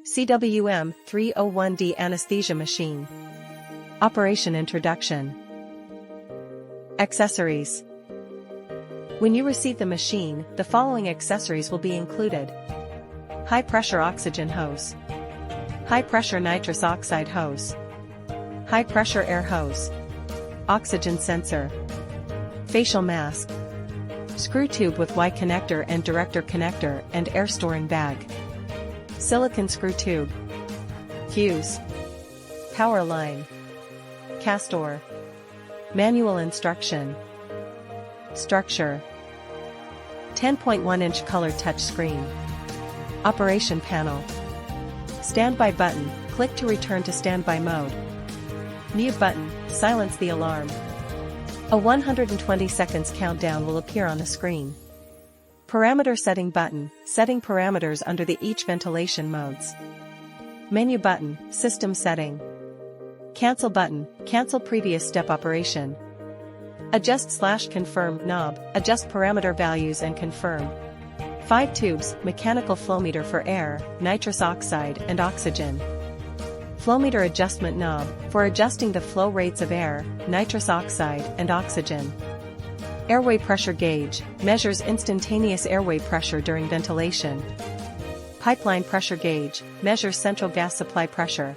CWM 301D Anesthesia Machine. Operation Introduction. Accessories. When you receive the machine, the following accessories will be included: high-pressure oxygen hose, high-pressure nitrous oxide hose, high-pressure air hose, oxygen sensor, facial mask, screw tube with Y connector and director connector and air storing bag, silicone screw tube, fuse, power line, castor, manual instruction, structure, 10.1-inch color touchscreen, operation panel, standby button, click to return to standby mode, mute button, silence the alarm. A 120 seconds countdown will appear on the screen. Parameter setting button, setting parameters under each ventilation modes. Menu button, system setting. Cancel button, cancel previous step operation. Adjust/confirm knob, adjust parameter values and confirm. 5 tubes, mechanical flow meter for air, nitrous oxide and oxygen. Flow meter adjustment knob, for adjusting the flow rates of air, nitrous oxide and oxygen. Airway pressure gauge, measures instantaneous airway pressure during ventilation. Pipeline pressure gauge, measures central gas supply pressure.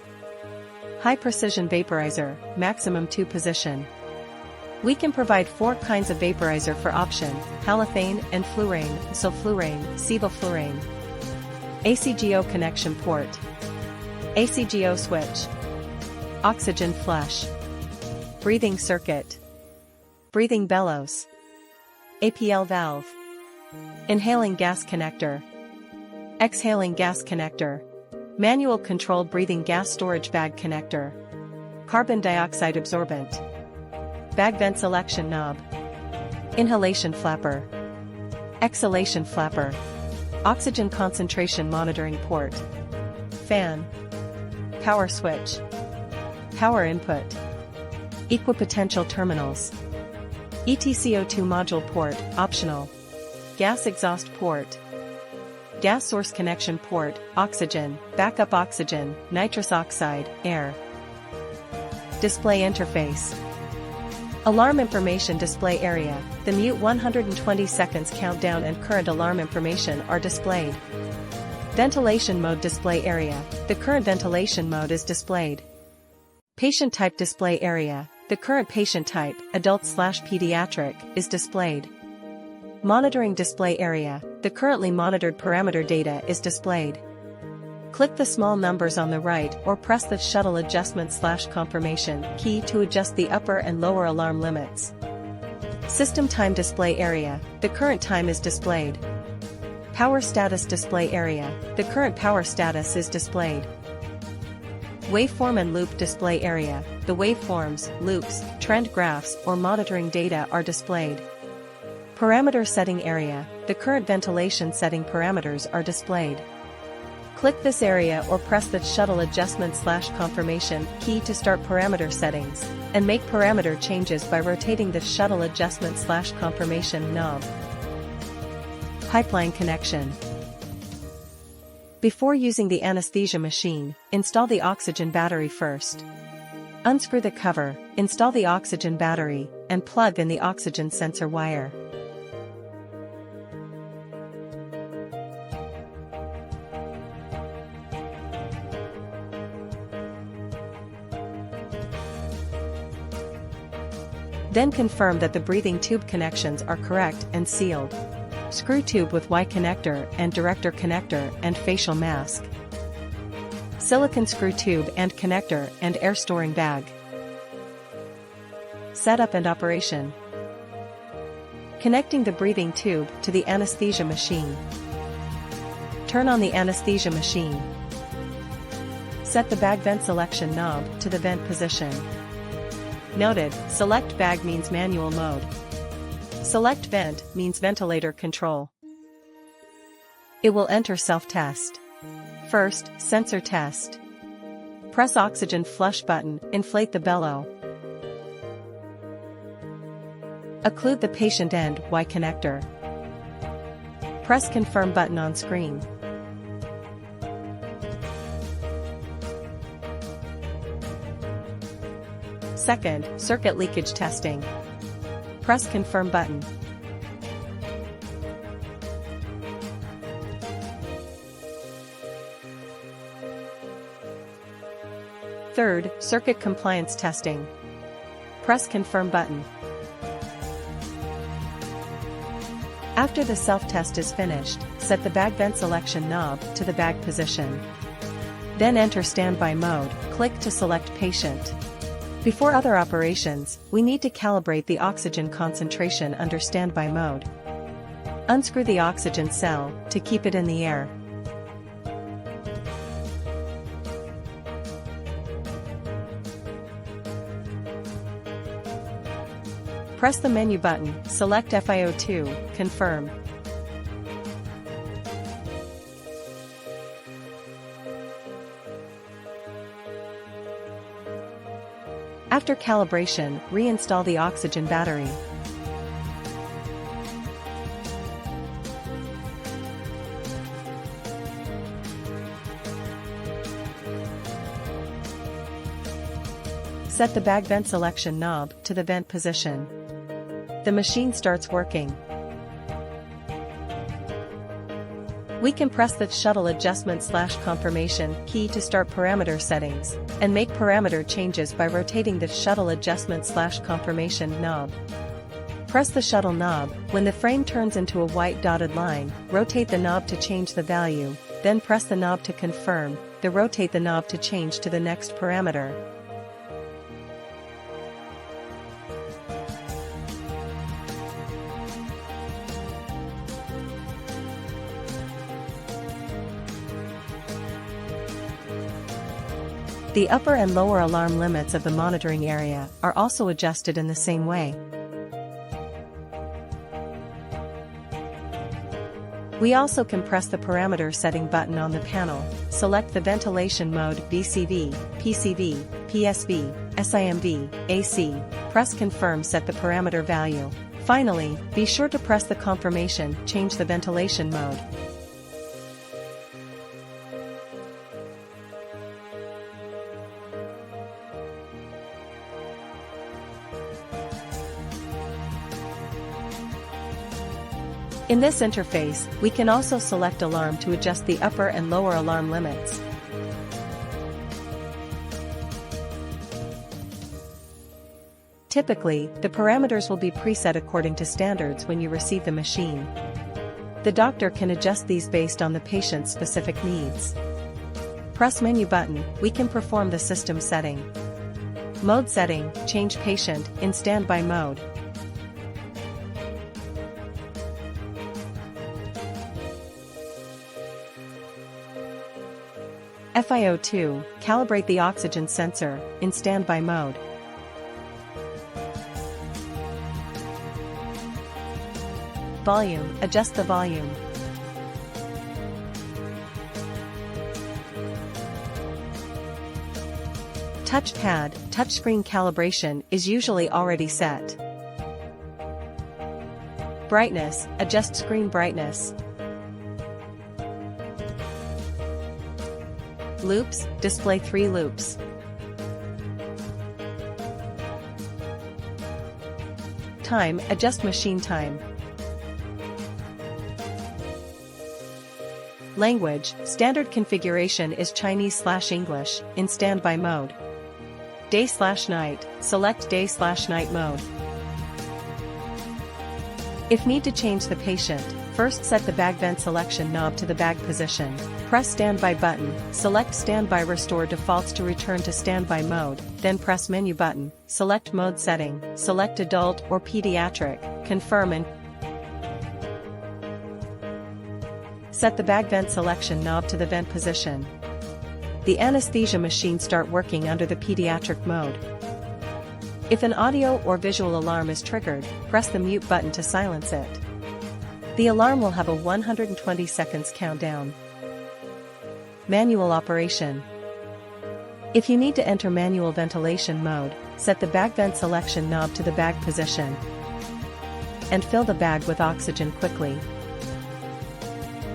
High precision vaporizer, maximum 2 position. We can provide 4 kinds of vaporizer for option: halothane and fluorane, sulfurane, sevoflurane. ACGO connection port. ACGO switch. Oxygen flush. Breathing circuit. Breathing bellows. APL valve. Inhaling gas connector. Exhaling gas connector. Manual controlled breathing gas storage bag connector. Carbon dioxide absorbent. Bag vent selection knob. Inhalation flapper. Exhalation flapper. Oxygen concentration monitoring port. Fan. Power switch. Power input. Equipotential terminals. ETCO2 module port, optional. Gas exhaust port. Gas source connection port, oxygen, backup oxygen, nitrous oxide, air. Display interface. Alarm information display area, the mute 120 seconds countdown and current alarm information are displayed. Ventilation mode display area, the current ventilation mode is displayed. Patient type display area, the current patient type, adult/pediatric, is displayed. Monitoring display area, the currently monitored parameter data is displayed. Click the small numbers on the right or press the shuttle adjustment/confirmation key to adjust the upper and lower alarm limits. System time display area, the current time is displayed. Power status display area, the current power status is displayed. Waveform and loop display area, the waveforms, loops, trend graphs or monitoring data are displayed. Parameter setting area, the current ventilation setting parameters are displayed. Click this area or press the shuttle adjustment/confirmation key to start parameter settings, and make parameter changes by rotating the shuttle adjustment/confirmation knob. Pipeline connection. Before using the anesthesia machine, install the oxygen battery first. Unscrew the cover, install the oxygen battery, and plug in the oxygen sensor wire. Then confirm that the breathing tube connections are correct and sealed. Screw tube with Y connector and director connector and facial mask. Silicone screw tube and connector and air storing bag. Setup and operation. Connecting the breathing tube to the anesthesia machine. Turn on the anesthesia machine. Set the bag vent selection knob to the vent position. Noted, select bag means manual mode. Select vent means ventilator control. It will enter self-test. First, sensor test. Press oxygen flush button, inflate the bellow. Occlude the patient end Y connector. Press confirm button on screen. Second, circuit leakage testing. Press Confirm button. Third, circuit compliance testing. Press Confirm button. After the self-test is finished, set the bag vent selection knob to the bag position. Then enter standby mode, click to select patient. Before other operations, we need to calibrate the oxygen concentration under standby mode. Unscrew the oxygen cell to keep it in the air. Press the menu button, select FiO2, confirm. After calibration, reinstall the oxygen battery. Set the bag vent selection knob to the vent position. The machine starts working. We can press the shuttle adjustment/confirmation key to start parameter settings, and make parameter changes by rotating the shuttle adjustment/confirmation knob. Press the shuttle knob. When the frame turns into a white dotted line, rotate the knob to change the value, then press the knob to confirm, then rotate the knob to change to the next parameter. The upper and lower alarm limits of the monitoring area are also adjusted in the same way. We also can press the parameter setting button on the panel, select the ventilation mode VCV, PCV, PSV, SIMV, AC, press confirm, set the parameter value. Finally, be sure to press the confirmation, change the ventilation mode. In this interface, we can also select alarm to adjust the upper and lower alarm limits. Typically, the parameters will be preset according to standards when you receive the machine. The doctor can adjust these based on the patient's specific needs. Press menu button, we can perform the system setting. Mode setting, change patient in standby mode. FiO2, calibrate the oxygen sensor, in standby mode. Volume, adjust the volume. Touchpad, touchscreen calibration is usually already set. Brightness, adjust screen brightness. Loops, display 3 loops. Time, adjust machine time. Language, standard configuration is Chinese/English, in standby mode. Day/night, select day/night mode. If need to change the patient, first set the bag vent selection knob to the bag position. Press standby button, select standby, restore defaults to return to standby mode, then press menu button, select mode setting, select adult or pediatric, confirm and set the bag vent selection knob to the vent position. The anesthesia machine start working under the pediatric mode. If an audio or visual alarm is triggered, press the mute button to silence it. The alarm will have a 120 seconds countdown. Manual operation. If you need to enter manual ventilation mode, set the bag vent selection knob to the bag position and fill the bag with oxygen quickly.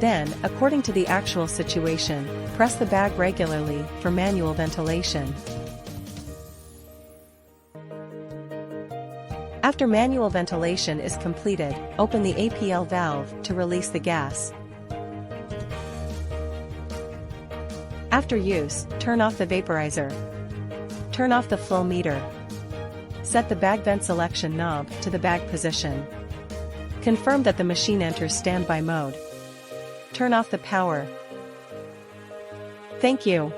Then, according to the actual situation, press the bag regularly for manual ventilation. After manual ventilation is completed, open the APL valve to release the gas. After use, turn off the vaporizer. Turn off the flow meter. Set the bag vent selection knob to the bag position. Confirm that the machine enters standby mode. Turn off the power. Thank you.